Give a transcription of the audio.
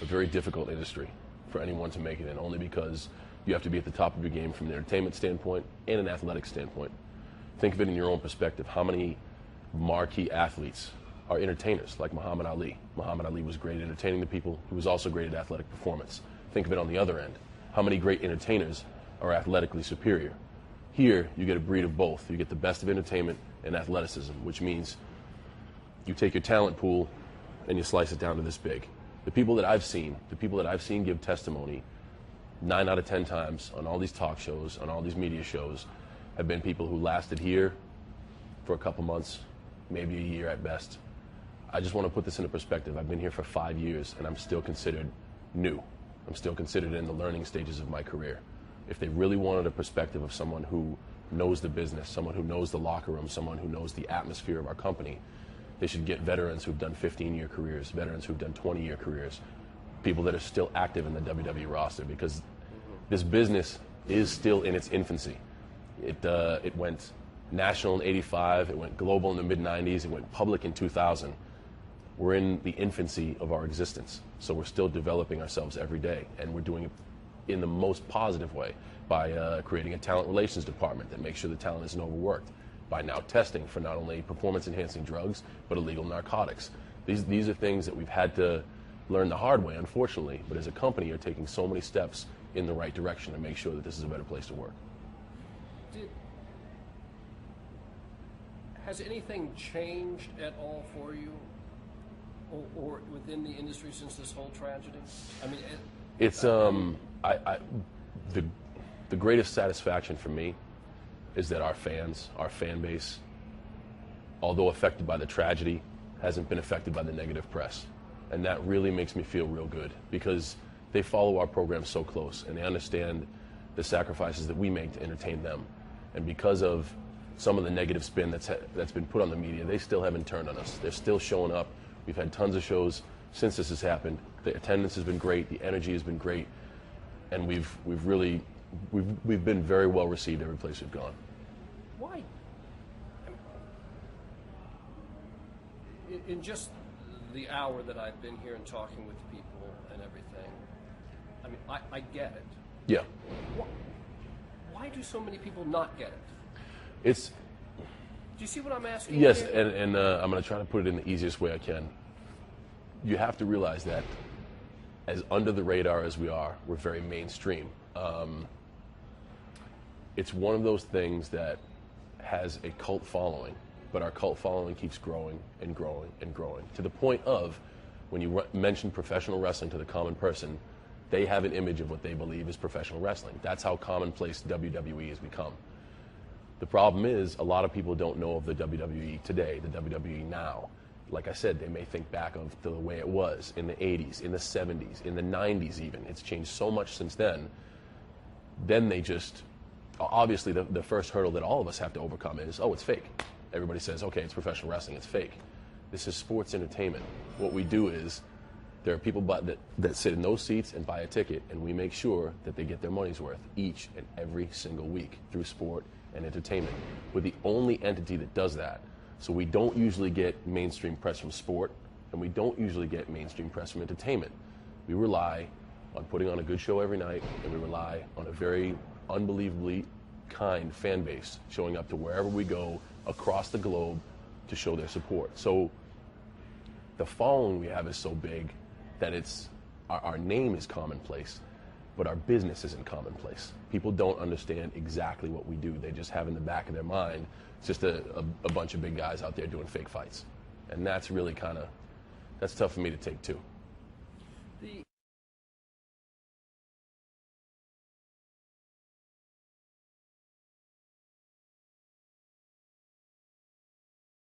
a very difficult industry for anyone to make it in, only because you have to be at the top of your game from an entertainment standpoint and an athletic standpoint. Think of it in your own perspective. How many marquee athletes are entertainers, like Muhammad Ali? Muhammad Ali was great at entertaining the people. He was also great at athletic performance. Think of it on the other end. How many great entertainers are athletically superior? Here, you get a breed of both. You get the best of entertainment and athleticism, which means you take your talent pool and you slice it down to this big. The people that I've seen give testimony 9 out of 10 times on all these talk shows, on all these media shows, have been people who lasted here for a couple months, maybe a year at best. I just want to put this into perspective. I've been here for 5 years and I'm still considered new. I'm still considered in the learning stages of my career. If they really wanted a perspective of someone who knows the business, someone who knows the locker room, someone who knows the atmosphere of our company, they should get veterans who've done 15-year careers, veterans who've done 20-year careers, people that are still active in the WWE roster, because this business is still in its infancy. It went national in '85, it went global in the mid-'90s, it went public in 2000. We're in the infancy of our existence, so we're still developing ourselves every day, and we're doing it in the most positive way by creating a talent relations department that makes sure the talent isn't overworked, by now testing for not only performance-enhancing drugs, but illegal narcotics. These are things that we've had to learn the hard way, unfortunately, but as a company, you're taking so many steps in the right direction to make sure that this is a better place to work. Has anything changed at all for you or within the industry since this whole tragedy? I mean, it's the greatest satisfaction for me is that our fans, our fan base, although affected by the tragedy, hasn't been affected by the negative press. And that really makes me feel real good, because they follow our program so close and they understand the sacrifices that we make to entertain them. And because of some of the negative spin that's been put on the media, they still haven't turned on us. They're still showing up. We've had tons of shows since this has happened. The attendance has been great. The energy has been great. And we've been very well received every place we've gone. Why? In just the hour that I've been here and talking with people and everything, I mean, I get it. Yeah. Why do so many people not get it? Do you see what I'm asking? Yes, and I'm going to try to put it in the easiest way I can. You have to realize that as under the radar as we are, we're very mainstream. It's one of those things that has a cult following, but our cult following keeps growing and growing and growing, to the point of when you mention professional wrestling to the common person, they have an image of what they believe is professional wrestling. That's how commonplace WWE has become. The problem is a lot of people don't know of the WWE today, the WWE now. Like I said, they may think back of the way it was in the 80s, in the 70s, in the 90s even. It's changed so much since then. Then they just, obviously the first hurdle that all of us have to overcome is, oh, it's fake. Everybody says, okay, it's professional wrestling, it's fake. This is sports entertainment. What we do is, there are people that sit in those seats and buy a ticket, and we make sure that they get their money's worth each and every single week through sport and entertainment. We're the only entity that does that. So we don't usually get mainstream press from sport, and we don't usually get mainstream press from entertainment. We rely on putting on a good show every night, and we rely on a very unbelievably kind fan base showing up to wherever we go across the globe to show their support. So the following we have is so big that our name is commonplace, but our business isn't commonplace. People don't understand exactly what we do. They just have in the back of their mind, it's just a bunch of big guys out there doing fake fights. And that's really that's tough for me to take too.